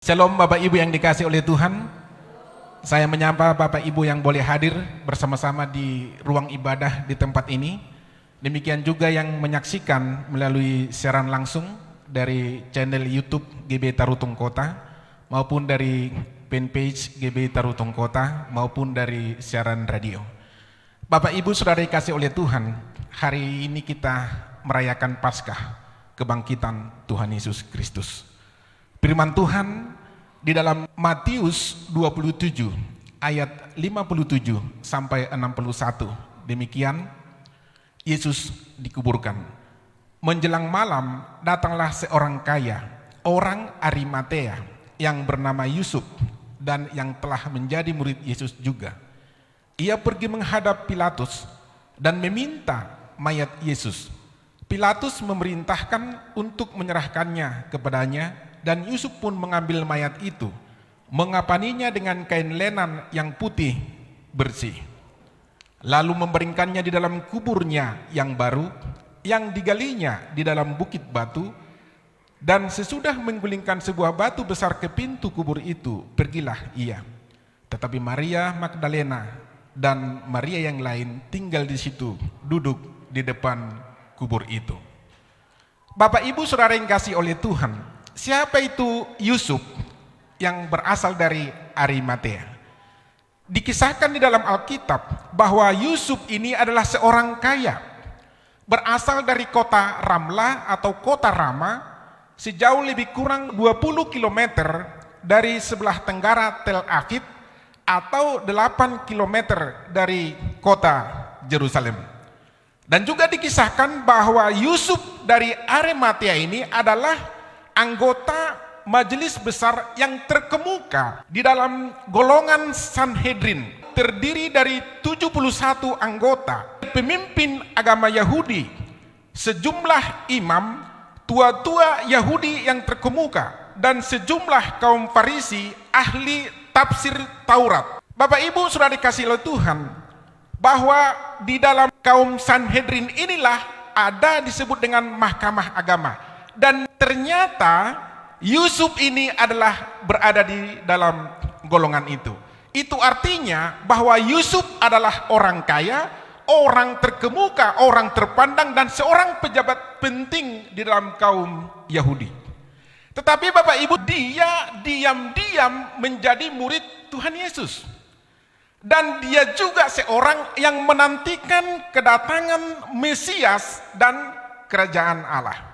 Shalom Bapak Ibu yang dikasih oleh Tuhan. Saya menyapa Bapak Ibu yang boleh hadir bersama-sama di ruang ibadah di tempat ini. Demikian juga yang menyaksikan melalui siaran langsung dari channel YouTube GB Tarutung Kota maupun dari fanpage GB Tarutung Kota maupun dari siaran radio. Bapak Ibu saudara dikasih oleh Tuhan, hari ini kita merayakan Paskah, kebangkitan Tuhan Yesus Kristus. Firman Tuhan di dalam Matius 27 ayat 57 sampai 61. Demikian Yesus dikuburkan. Menjelang malam datanglah seorang kaya, orang Arimatea yang bernama Yusuf dan yang telah menjadi murid Yesus juga. Ia pergi menghadap Pilatus dan meminta mayat Yesus. Pilatus memerintahkan untuk menyerahkannya kepadanya. Dan Yusuf pun mengambil mayat itu, mengapaninya dengan kain lenan yang putih bersih. Lalu membaringkannya di dalam kuburnya yang baru, yang digalinya di dalam bukit batu. Dan sesudah menggulingkan sebuah batu besar ke pintu kubur itu, pergilah ia. Tetapi Maria Magdalena dan Maria yang lain tinggal di situ, duduk di depan kubur itu. Bapak Ibu saudara yang kasih oleh Tuhan, siapa itu Yusuf yang berasal dari Arimatea? Dikisahkan di dalam Alkitab bahwa Yusuf ini adalah seorang kaya, berasal dari kota Ramlah atau kota Rama, sejauh lebih kurang 20 km dari sebelah tenggara Tel Aviv atau 8 km dari kota Yerusalem. Dan juga dikisahkan bahwa Yusuf dari Arimatea ini adalah anggota majelis besar yang terkemuka di dalam golongan Sanhedrin, terdiri dari 71 anggota, pemimpin agama Yahudi, sejumlah imam, tua-tua Yahudi yang terkemuka, dan sejumlah kaum Farisi, ahli tafsir Taurat. Bapak Ibu sudah dikasih oleh Tuhan bahwa di dalam kaum Sanhedrin inilah ada disebut dengan mahkamah agama. Dan ternyata Yusuf ini adalah berada di dalam golongan itu. Itu artinya bahwa Yusuf adalah orang kaya, orang terkemuka, orang terpandang, dan seorang pejabat penting di dalam kaum Yahudi. Tetapi Bapak Ibu, dia diam-diam menjadi murid Tuhan Yesus. Dan dia juga seorang yang menantikan kedatangan Mesias dan kerajaan Allah.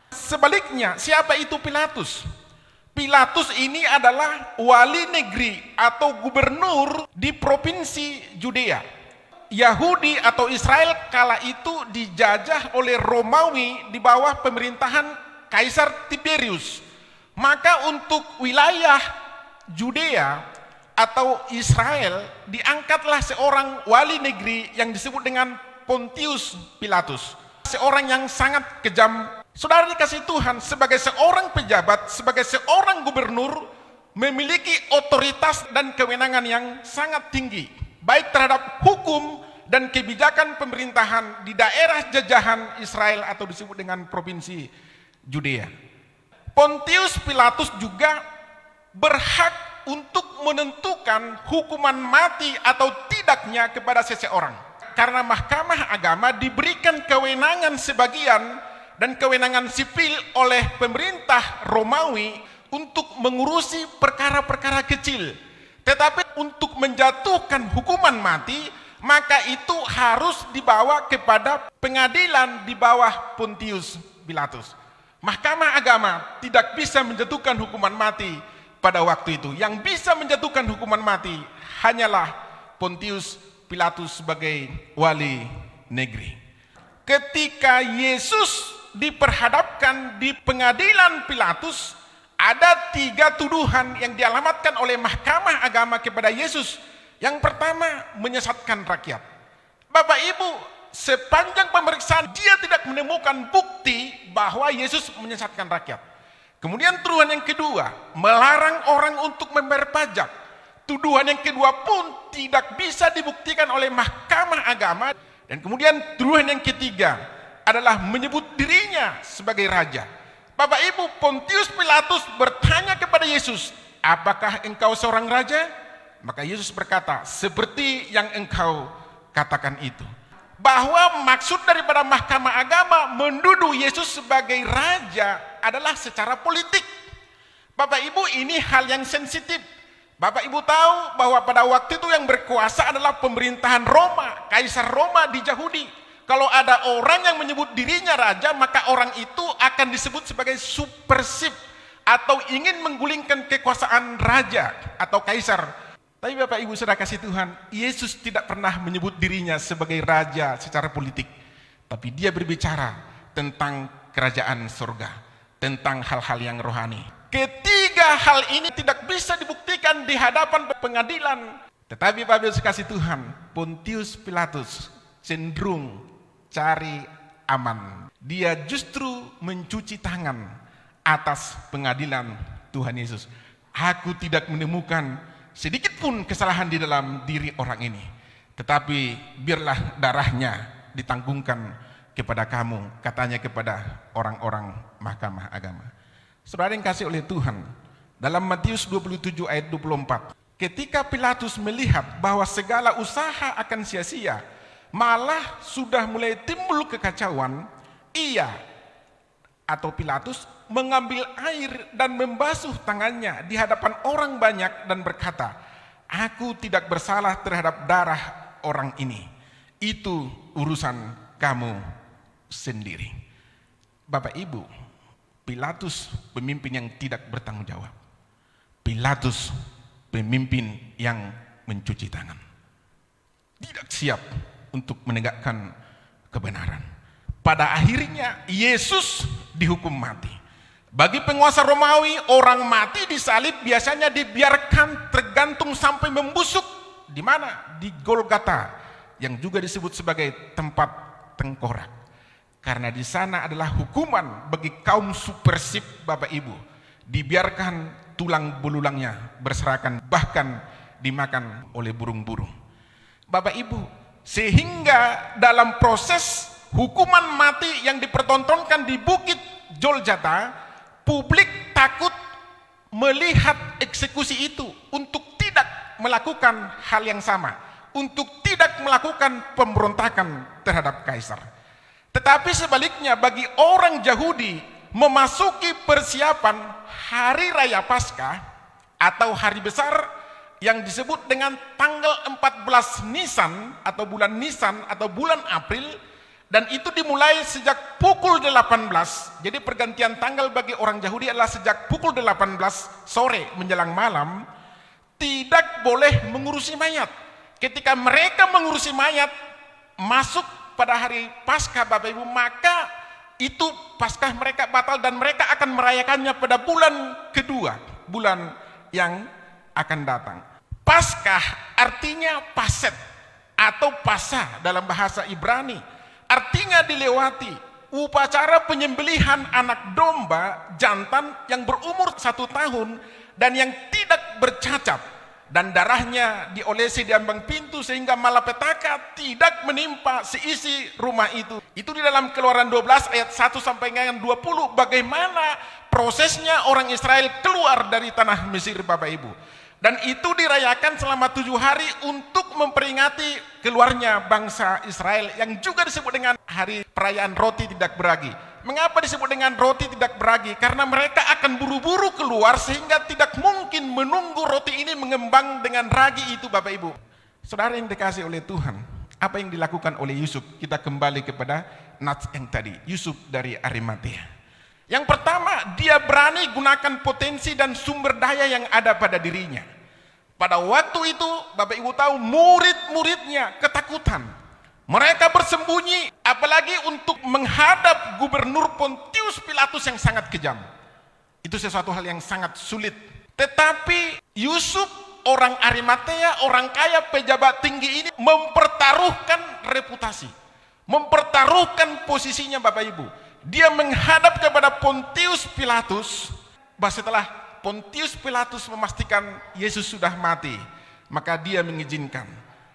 Sebaliknya, siapa itu Pilatus? Pilatus ini adalah wali negeri atau gubernur di provinsi Yudea. Yahudi atau Israel kala itu dijajah oleh Romawi di bawah pemerintahan Kaisar Tiberius. Maka untuk wilayah Yudea atau Israel diangkatlah seorang wali negeri yang disebut dengan Pontius Pilatus. Seorang yang sangat kejam. Saudara dikasih Tuhan, sebagai seorang pejabat, sebagai seorang gubernur, memiliki otoritas dan kewenangan yang sangat tinggi, baik terhadap hukum dan kebijakan pemerintahan di daerah jajahan Israel atau disebut dengan provinsi Yudea. Pontius Pilatus juga berhak untuk menentukan hukuman mati atau tidaknya kepada seseorang. Karena mahkamah agama diberikan kewenangan sebagian dan kewenangan sipil oleh pemerintah Romawi untuk mengurusi perkara-perkara kecil. Tetapi untuk menjatuhkan hukuman mati, maka itu harus dibawa kepada pengadilan di bawah Pontius Pilatus. Mahkamah agama tidak bisa menjatuhkan hukuman mati pada waktu itu. Yang bisa menjatuhkan hukuman mati hanyalah Pontius Pilatus sebagai wali negeri. Ketika Yesus diperhadapkan di pengadilan Pilatus, ada 3 tuduhan yang dialamatkan oleh mahkamah agama kepada Yesus. Yang pertama, menyesatkan rakyat. Bapak Ibu, sepanjang pemeriksaan dia tidak menemukan bukti bahwa Yesus menyesatkan rakyat. Kemudian tuduhan yang kedua, melarang orang untuk membayar pajak. Tuduhan yang kedua pun tidak bisa dibuktikan oleh mahkamah agama. Dan kemudian tuduhan yang ketiga adalah menyebut dirinya sebagai raja. Bapak Ibu, Pontius Pilatus bertanya kepada Yesus, apakah engkau seorang raja? Maka Yesus berkata, seperti yang engkau katakan itu. Bahwa maksud daripada Mahkamah Agama menuduh Yesus sebagai raja adalah secara politik. Bapak Ibu, ini hal yang sensitif. Bapak Ibu tahu bahwa pada waktu itu yang berkuasa adalah pemerintahan Roma, Kaisar Roma di Yahudi. Kalau ada orang yang menyebut dirinya raja, maka orang itu akan disebut sebagai supersib atau ingin menggulingkan kekuasaan raja atau kaisar. Tapi Bapak Ibu saudara kasih Tuhan, Yesus tidak pernah menyebut dirinya sebagai raja secara politik. Tapi dia berbicara tentang kerajaan surga, tentang hal-hal yang rohani. Ketiga hal ini tidak bisa dibuktikan di hadapan pengadilan. Tetapi Bapak Ibu kasih Tuhan, Pontius Pilatus cenderung cari aman. Dia justru mencuci tangan atas pengadilan Tuhan Yesus. Aku tidak menemukan sedikit pun kesalahan di dalam diri orang ini. Tetapi biarlah darahnya ditanggungkan kepada kamu, katanya kepada orang-orang Mahkamah Agama. Saudara yang kasih oleh Tuhan, dalam Matius 27 ayat 24, ketika Pilatus melihat bahwa segala usaha akan sia-sia, malah sudah mulai timbul kekacauan, ia atau Pilatus mengambil air dan membasuh tangannya di hadapan orang banyak dan berkata, aku tidak bersalah terhadap darah orang ini. Itu urusan kamu sendiri. Bapak Ibu, Pilatus pemimpin yang tidak bertanggung jawab. Pilatus pemimpin yang mencuci tangan. Tidak siap untuk menegakkan kebenaran. Pada akhirnya Yesus dihukum mati. Bagi penguasa Romawi, orang mati disalib biasanya dibiarkan tergantung sampai membusuk. Di mana? Di Golgota, yang juga disebut sebagai tempat tengkorak. Karena di sana adalah hukuman bagi kaum supersib Bapak Ibu. Dibiarkan tulang belulangnya berserakan, bahkan dimakan oleh burung-burung. Bapak Ibu, sehingga dalam proses hukuman mati yang dipertontonkan di Bukit Golgota, publik takut melihat eksekusi itu untuk tidak melakukan hal yang sama, untuk tidak melakukan pemberontakan terhadap kaisar. Tetapi sebaliknya bagi orang Yahudi memasuki persiapan hari raya Paskah atau hari besar yang disebut dengan tanggal 14 Nisan atau bulan Nisan atau bulan April, dan itu dimulai sejak pukul 18. Jadi pergantian tanggal bagi orang Yahudi adalah sejak pukul 18 sore menjelang malam. Tidak boleh mengurusi mayat. Ketika mereka mengurusi mayat masuk pada hari Paskah Bapak Ibu, maka itu Paskah mereka batal dan mereka akan merayakannya pada bulan kedua, bulan yang akan datang. Paskah artinya paset atau pasah dalam bahasa Ibrani, artinya dilewati. Upacara penyembelihan anak domba jantan yang berumur 1 tahun dan yang tidak bercacat, dan darahnya diolesi di ambang pintu sehingga malapetaka tidak menimpa seisi rumah itu. Itu di dalam Keluaran 12 ayat 1 sampai dengan 20, bagaimana prosesnya orang Israel keluar dari tanah Mesir Bapak Ibu. Dan itu dirayakan selama 7 hari untuk memperingati keluarnya bangsa Israel, yang juga disebut dengan hari perayaan roti tidak beragi. Mengapa disebut dengan roti tidak beragi? Karena mereka akan buru-buru keluar sehingga tidak mungkin menunggu roti ini mengembang dengan ragi itu Bapak Ibu. Saudara yang dikasih oleh Tuhan, apa yang dilakukan oleh Yusuf? Kita kembali kepada nats yang tadi, Yusuf dari Arimatea. Yang pertama, dia berani gunakan potensi dan sumber daya yang ada pada dirinya. Pada waktu itu Bapak Ibu tahu, murid-muridnya ketakutan. Mereka bersembunyi, apalagi untuk menghadap Gubernur Pontius Pilatus yang sangat kejam. Itu sesuatu hal yang sangat sulit. Tetapi Yusuf, orang Arimatea, orang kaya, pejabat tinggi ini mempertaruhkan reputasi, mempertaruhkan posisinya Bapak Ibu. Dia menghadap kepada Pontius Pilatus. Setelah Pontius Pilatus memastikan Yesus sudah mati, maka dia mengizinkan.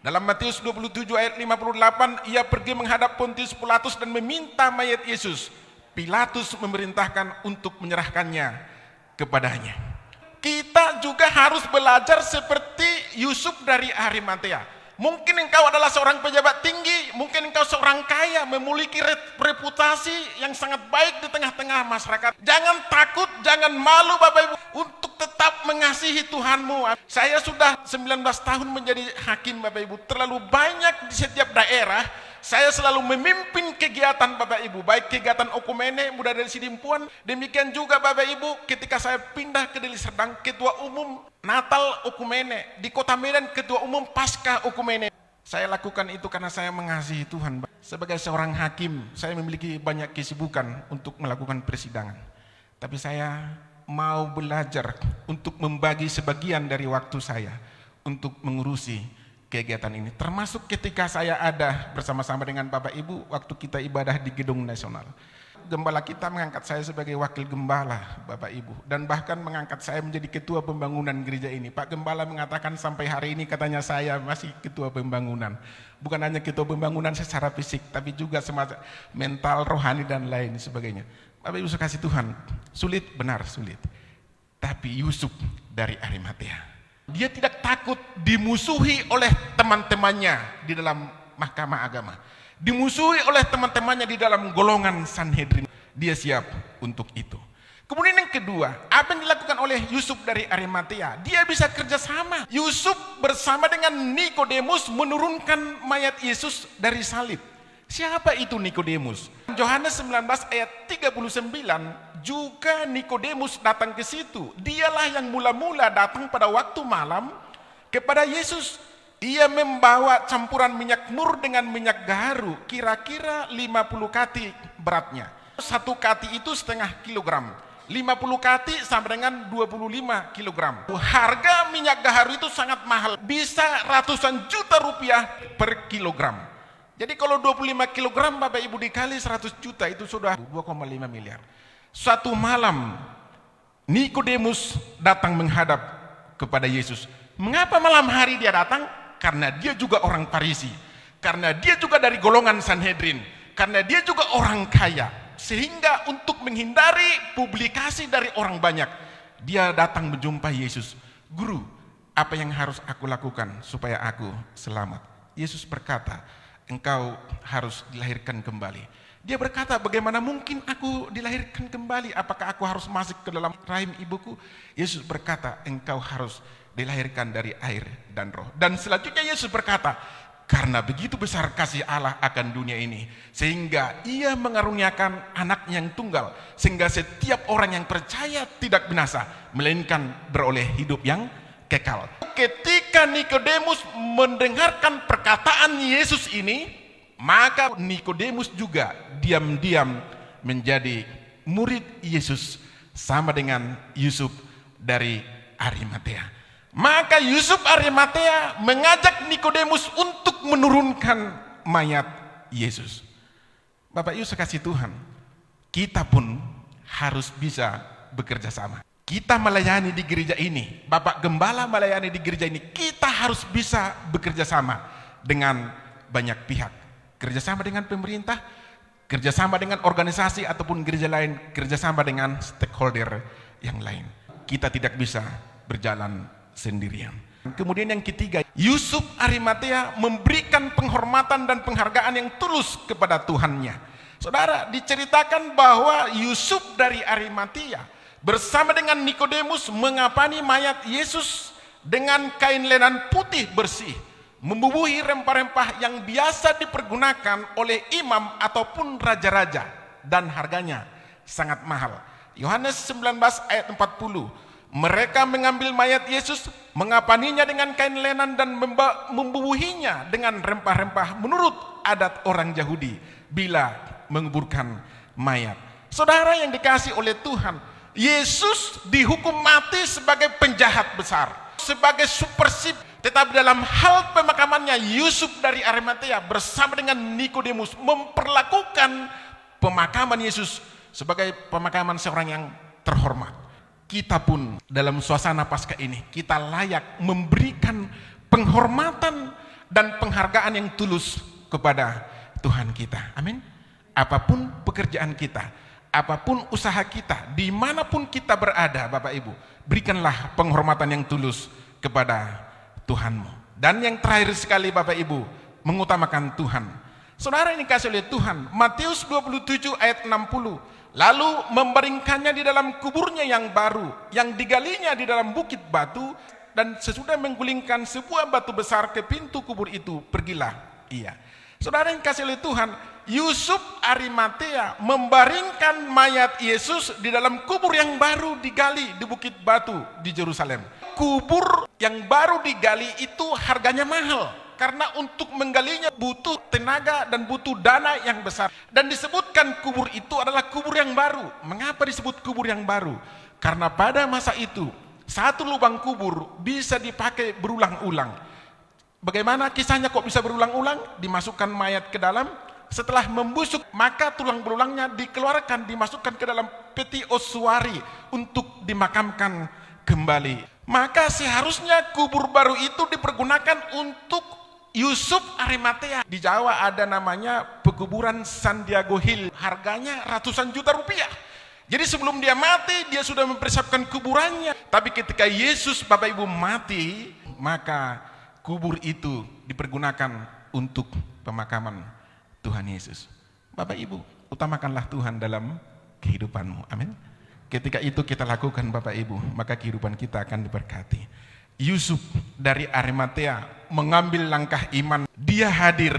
Dalam Matius 27 ayat 58, ia pergi menghadap Pontius Pilatus dan meminta mayat Yesus. Pilatus memerintahkan untuk menyerahkannya kepadanya. Kita juga harus belajar seperti Yusuf dari Arimatea. Mungkin engkau adalah seorang pejabat tinggi, mungkin engkau seorang kaya, memiliki reputasi yang sangat baik di tengah-tengah masyarakat. Jangan takut, jangan malu Bapak Ibu untuk tetap mengasihi Tuhanmu. Saya sudah 19 tahun menjadi hakim Bapak Ibu, terlalu banyak di setiap daerah. Saya selalu memimpin kegiatan Bapak Ibu, baik kegiatan Okumene, Muda dari Sidimpuan, demikian juga Bapak Ibu ketika saya pindah ke Deli Serdang, Ketua Umum Natal Okumene, di Kota Medan Ketua Umum Pasca Okumene. Saya lakukan itu karena saya mengasihi Tuhan. Sebagai seorang hakim, saya memiliki banyak kesibukan untuk melakukan persidangan. Tapi saya mau belajar untuk membagi sebagian dari waktu saya untuk mengurusi kegiatan ini, termasuk ketika saya ada bersama-sama dengan Bapak Ibu waktu kita ibadah di Gedung Nasional. Gembala kita mengangkat saya sebagai wakil gembala Bapak Ibu, dan bahkan mengangkat saya menjadi ketua pembangunan gereja ini. Pak Gembala mengatakan sampai hari ini katanya saya masih ketua pembangunan. Bukan hanya ketua pembangunan secara fisik, tapi juga semacam mental, rohani dan lain sebagainya. Bapak Ibu kasih Tuhan, sulit, benar sulit. Tapi Yusuf dari Arimatea, dia tidak takut dimusuhi oleh teman-temannya di dalam mahkamah agama, dimusuhi oleh teman-temannya di dalam golongan Sanhedrin. Dia siap untuk itu. Kemudian yang kedua, apa yang dilakukan oleh Yusuf dari Arimatea? Dia bisa kerjasama. Yusuf bersama dengan Nikodemus menurunkan mayat Yesus dari salib. Siapa itu Nikodemus? Yohanes 19 ayat 39, juga Nikodemus datang ke situ. Dialah yang mula-mula datang pada waktu malam kepada Yesus. Ia membawa campuran minyak mur dengan minyak gaharu, kira-kira 50 kati beratnya. Satu kati itu setengah kilogram. 50 kati sama dengan 25 kilogram. Harga minyak gaharu itu sangat mahal, bisa ratusan juta rupiah per kilogram. Jadi kalau 25 kilogram Bapak Ibu dikali 100 juta itu sudah 2,5 miliar. Suatu malam Nikodemus datang menghadap kepada Yesus. Mengapa malam hari dia datang? Karena dia juga orang Farisi, karena dia juga dari golongan Sanhedrin, karena dia juga orang kaya. Sehingga untuk menghindari publikasi dari orang banyak, dia datang menjumpai Yesus. Guru, apa yang harus aku lakukan supaya aku selamat? Yesus berkata, engkau harus dilahirkan kembali. Dia berkata, bagaimana mungkin aku dilahirkan kembali? Apakah aku harus masuk ke dalam rahim ibuku? Yesus berkata, engkau harus dilahirkan dari air dan roh. Dan selanjutnya Yesus berkata, karena begitu besar kasih Allah akan dunia ini, sehingga ia mengaruniakan anak yang tunggal, sehingga setiap orang yang percaya tidak binasa, melainkan beroleh hidup yang kekal. Ketika Nikodemus mendengarkan perkataan Yesus ini, maka Nikodemus juga diam-diam menjadi murid Yesus, sama dengan Yusuf dari Arimatea. Maka Yusuf Arimatea mengajak Nikodemus untuk menurunkan mayat Yesus. Bapak Ibu kasih Tuhan, kita pun harus bisa bekerja sama. Kita melayani di gereja ini, Bapak Gembala melayani di gereja ini, kita harus bisa bekerja sama dengan banyak pihak. Kerjasama dengan pemerintah, kerjasama dengan organisasi ataupun gereja lain, kerjasama dengan stakeholder yang lain. Kita tidak bisa berjalan sendirian. Kemudian yang ketiga, Yusuf Arimatea memberikan penghormatan dan penghargaan yang tulus kepada Tuhannya. Saudara, diceritakan bahwa Yusuf dari Arimatea bersama dengan Nikodemus mengapani mayat Yesus dengan kain lenan putih bersih, membubuhi rempah-rempah yang biasa dipergunakan oleh imam ataupun raja-raja, dan harganya sangat mahal. Yohanes 19 ayat 40, mereka mengambil mayat Yesus, mengapaninya dengan kain lenan dan membubuhinya dengan rempah-rempah menurut adat orang Yahudi bila menguburkan mayat. Saudara yang dikasih oleh Tuhan, Yesus dihukum mati sebagai penjahat besar, sebagai supersib. Tetapi dalam hal pemakamannya, Yusuf dari Arimatea bersama dengan Nikodemus memperlakukan pemakaman Yesus sebagai pemakaman seorang yang terhormat. Kita pun dalam suasana Paskah ini, kita layak memberikan penghormatan dan penghargaan yang tulus kepada Tuhan kita. Amin. Apapun pekerjaan kita, apapun usaha kita, dimanapun kita berada, Bapak Ibu, berikanlah penghormatan yang tulus kepada Tuhanmu. Dan yang terakhir sekali, Bapak Ibu, mengutamakan Tuhan. Saudara ini kasih oleh Tuhan, Matius 27 ayat 60, lalu membaringkannya di dalam kuburnya yang baru, yang digalinya di dalam bukit batu, dan sesudah menggulingkan sebuah batu besar ke pintu kubur itu, pergilah ia. Saudara yang kasih oleh Tuhan, Yusuf Arimatea membaringkan mayat Yesus di dalam kubur yang baru digali di bukit batu di Yerusalem. Kubur yang baru digali itu harganya mahal, karena untuk menggalinya butuh tenaga dan butuh dana yang besar. Dan disebutkan kubur itu adalah kubur yang baru. Mengapa disebut kubur yang baru? Karena pada masa itu, satu lubang kubur bisa dipakai berulang-ulang. Bagaimana kisahnya kok bisa berulang-ulang? Dimasukkan mayat ke dalam, setelah membusuk, maka tulang belulangnya dikeluarkan, dimasukkan ke dalam peti ossuary untuk dimakamkan kembali. Maka seharusnya kubur baru itu dipergunakan untuk Yusuf Arimatea. Di Jawa ada namanya pekuburan Santiago Hill, harganya ratusan juta rupiah. Jadi sebelum dia mati, dia sudah mempersiapkan kuburannya. Tapi ketika Yesus, Bapak Ibu, mati, maka kubur itu dipergunakan untuk pemakaman Tuhan Yesus. Bapak Ibu, utamakanlah Tuhan dalam kehidupanmu. Amin. Ketika itu kita lakukan, Bapak Ibu, maka kehidupan kita akan diberkati. Yusuf dari Arimatea mengambil langkah iman. Dia hadir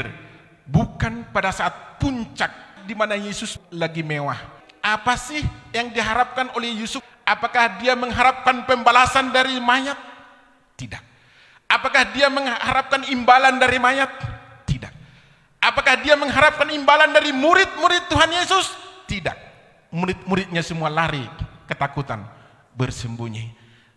bukan pada saat puncak di mana Yesus lagi mewah. Apa sih yang diharapkan oleh Yusuf? Apakah dia mengharapkan pembalasan dari mayat? Tidak. Apakah dia mengharapkan imbalan dari mayat? Tidak. Apakah dia mengharapkan imbalan dari murid-murid Tuhan Yesus? Tidak. Murid-muridnya semua lari, ketakutan, bersembunyi.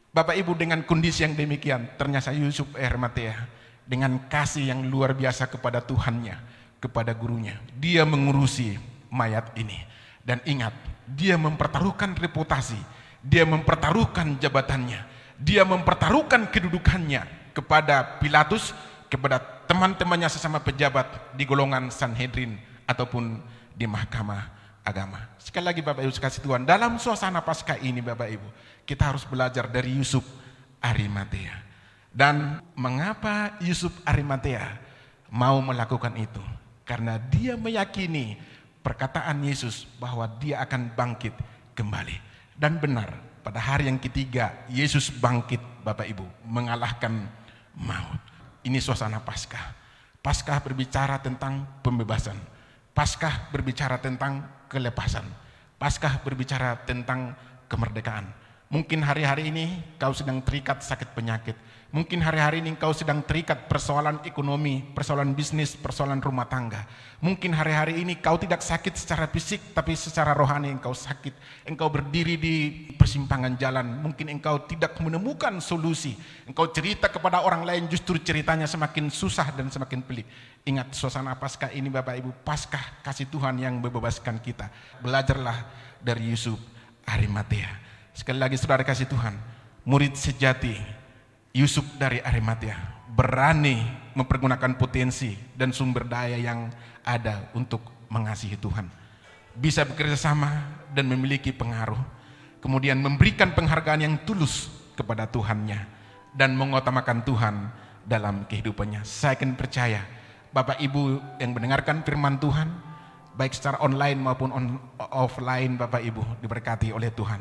Bapak Ibu, dengan kondisi yang demikian, ternyata Yusuf Arimatea dengan kasih yang luar biasa kepada Tuhannya, kepada gurunya, dia mengurusi mayat ini. Dan ingat, dia mempertaruhkan reputasi, dia mempertaruhkan jabatannya, dia mempertaruhkan kedudukannya kepada Pilatus, kepada teman-temannya sesama pejabat di golongan Sanhedrin ataupun di mahkamah agama. Sekali lagi Bapak Ibu kasih Tuhan, dalam suasana Paskah ini Bapak Ibu, kita harus belajar dari Yusuf Arimatea. Dan mengapa Yusuf Arimatea mau melakukan itu? Karena dia meyakini perkataan Yesus bahwa dia akan bangkit kembali. Dan benar, pada hari yang ketiga Yesus bangkit, Bapak Ibu, mengalahkan maut. Ini suasana Paskah. Paskah berbicara tentang pembebasan. Paskah berbicara tentang kelepasan. Paskah berbicara tentang kemerdekaan. Mungkin hari-hari ini kau sedang terikat sakit penyakit. Mungkin hari-hari ini kau sedang terikat persoalan ekonomi, persoalan bisnis, persoalan rumah tangga. Mungkin hari-hari ini kau tidak sakit secara fisik, tapi secara rohani engkau sakit. Engkau berdiri di persimpangan jalan. Mungkin engkau tidak menemukan solusi. Engkau cerita kepada orang lain, justru ceritanya semakin susah dan semakin pelik. Ingat suasana Paskah ini Bapak Ibu, Paskah kasih Tuhan yang membebaskan kita. Belajarlah dari Yusuf Arimatea. Sekali lagi saudara kasih Tuhan, murid sejati Yusuf dari Arimatea berani mempergunakan potensi dan sumber daya yang ada untuk mengasihi Tuhan. Bisa bekerja sama dan memiliki pengaruh. Kemudian memberikan penghargaan yang tulus kepada Tuhannya dan mengutamakan Tuhan dalam kehidupannya. Saya akan percaya Bapak Ibu yang mendengarkan firman Tuhan, baik secara online maupun offline, Bapak Ibu diberkati oleh Tuhan.